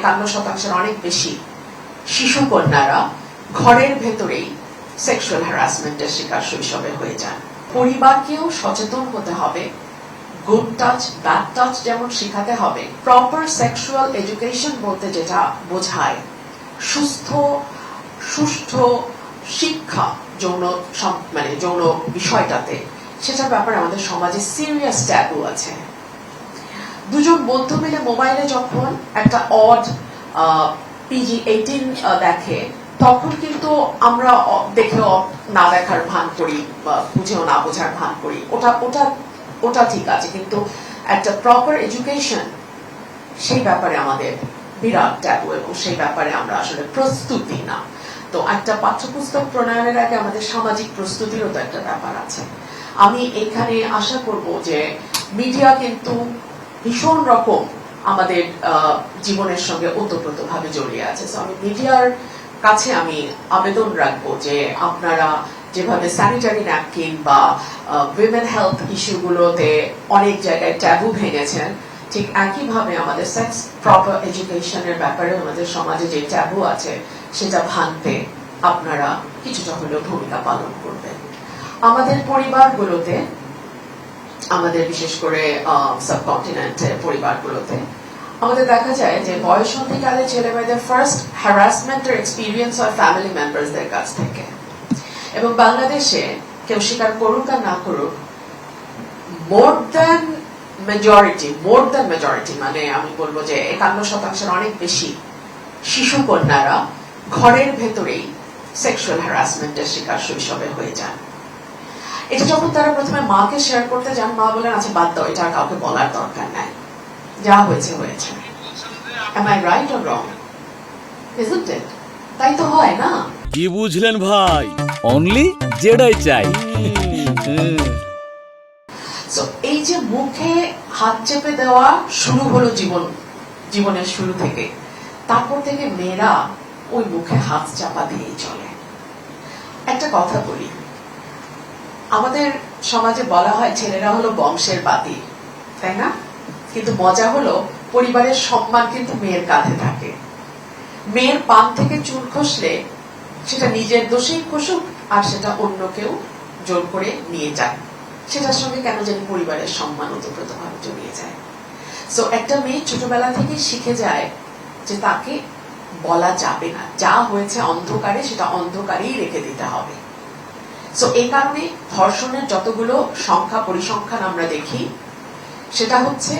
51% অনেক বেশি শিশু কন্যারা ঘরের ভেতরেই সেক্সুয়াল হ্যারাসমেন্টের শিকার শৈশবে হয়ে যান। পরিবারকেও সচেতন হতে হবে, গুড টাচ ব্যাড টাচ যেমন শেখাতে হবে। প্রপার সেক্সুয়াল এডুকেশন বলতে যেটা বোঝায় সুষ্ঠু শিক্ষা যৌন বিষয়টাতে, সেটার ব্যাপারে আমাদের সমাজে সিরিয়াস ট্যাবু আছে। দুজন বন্ধু মিলে মোবাইলে যখন একটা অড PG-18 দেখে, তখন কিন্তু আমরা দেখে না দেখার ভান করি বা বুঝেও না বোঝার ভান করি, ওটা ঠিক আছে, কিন্তু একটা প্রপার এডুকেশন সেই ব্যাপারে আমাদের বিরাট ট্যাবু এবং সেই ব্যাপারে আমরা আসলে প্রস্তুতি না। তো একটা পাঠ্যপুস্তক প্রণয়নের আগে আমাদের সামাজিক প্রস্তুতিরও তো একটা ব্যাপার আছে। আমি এখানে আশা করব যে মিডিয়া কিন্তু ভীষণ রকম আমাদের জীবনের সঙ্গে ওতপ্রোতভাবে জড়িয়ে আছে। আমি মিডিয়ার কাছে আমি আবেদন রাখবো যে আপনারা যেভাবে স্যানিটারি ন্যাপকিন বা উইমেন হেলথ ইস্যুগুলোতে অনেক জায়গায় ট্যাবু ভেঙেছেন, ঠিক একইভাবে আমাদের সেক্স প্রপার এডুকেশনের ব্যাপারে আমাদের সমাজে যে ট্যাবু আছে সেটা ভাঙতে আপনারা কিছুটা হলেও ভূমিকা পালন করবেন। আমাদের পরিবারগুলোতে, আমাদের বিশেষ করে সাবকন্টিনেন্টের পরিবারগুলোতে আমাদের দেখা যায় যে বয়সন্ধিকালে ছেলে মেয়েদের ফার্স্ট হ্যারাসমেন্টের এক্সপিরিয়েন্স হয় ফ্যামিলি মেম্বারসদের কাছ থেকে। এবং বাংলাদেশে কেউ স্বীকার করুক আর না করুক, মোর দ্যান মেজরিটি মানে আমি বলবো যে 51% অনেক বেশি শিশু কন্যারা ঘরের ভেতরেই সেক্সুয়াল হ্যারাসমেন্টের শিকার শৈশবে হয়ে যান। এটা যখন তারা প্রথমে মাকে শেয়ার করতে যান, মা বলেন আচ্ছা বাদ দাও, এটা আর কাউকে বলার দরকার নাই, যা হয়েছে হয়েছে। Am I right or wrong? Isn't it? তাই তো হয় না? কি বুঝলেন ভাই? অনলি যেটাই চাই। সো এই যে মুখে হাত চেপে দেওয়া শুরু হলো জীবনের শুরু থেকে, তারপর থেকে মেয়েরা ওই মুখে হাত চাপা দিয়েই চলে। একটা কথা বলি, আমাদের সমাজে বলা হয় ছেলেরা হলো বংশের বাতি, তাই না? কিন্তু মজা হলো পরিবারের সম্মান কিন্তু মেয়ের কাঁধে থাকে। মেয়ের পান থেকে চুল খসলে সেটা নিজের দোষেই খসুক আর সেটা অন্য কেউ জোর করে নিয়ে যায়, সেটার সঙ্গে কেন জানি পরিবারের সম্মান ওতপ্রোতভাবে জড়িয়ে যায়। সো একটা মেয়ে ছোটবেলা থেকে শিখে যায় যে তাকে বলা যাবে না, যা হয়েছে অন্ধকারে সেটা অন্ধকারেই রেখে দিতে হবে। সো এই কারণে ধর্ষণের যতগুলো সংখ্যা পরিসংখ্যান আমরা দেখি, সেটা হচ্ছে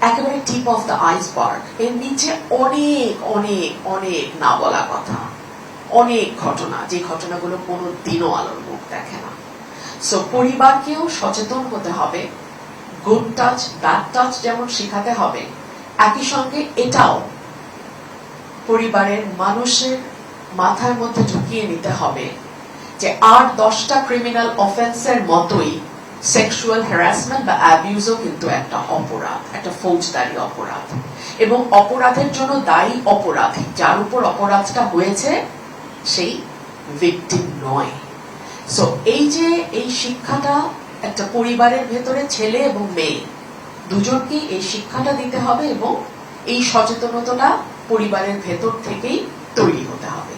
একেবারে টিপ অফ দ্য আইসবার্গ। এর নিচে অনেক অনেক অনেক না বলা কথা, অনেক ঘটনা, যে ঘটনাগুলো কোনো দিনও আলোর মুখ দেখে না। সো পরিবারকেও সচেতন হতে হবে, গুড টাচ ব্যাড টাচ যেমন শেখাতে হবে, একই সঙ্গে এটাও পরিবারের মানুষের মাথার মধ্যে ঢুকিয়ে নিতে হবে যে 8-10টা ক্রিমিনাল অফেন্সের মতোই সেক্সুয়াল হ্যারাসমেন্ট বা অ্যাবিউজও কিন্তু একটা অপরাধ, একটা ফৌজদারি অপরাধ, এবং অপরাধের জন্য দায়ী অপরাধী, যার উপর অপরাধটা হয়েছে সেই ভিকটিম নয়। সো এই শিক্ষাটা একটা পরিবারের ভেতরে ছেলে এবং মেয়ে দুজনকেই এই শিক্ষাটা দিতে হবে এবং এই সচেতনতাটা পরিবারের ভেতর থেকেই তৈরি হতে হবে।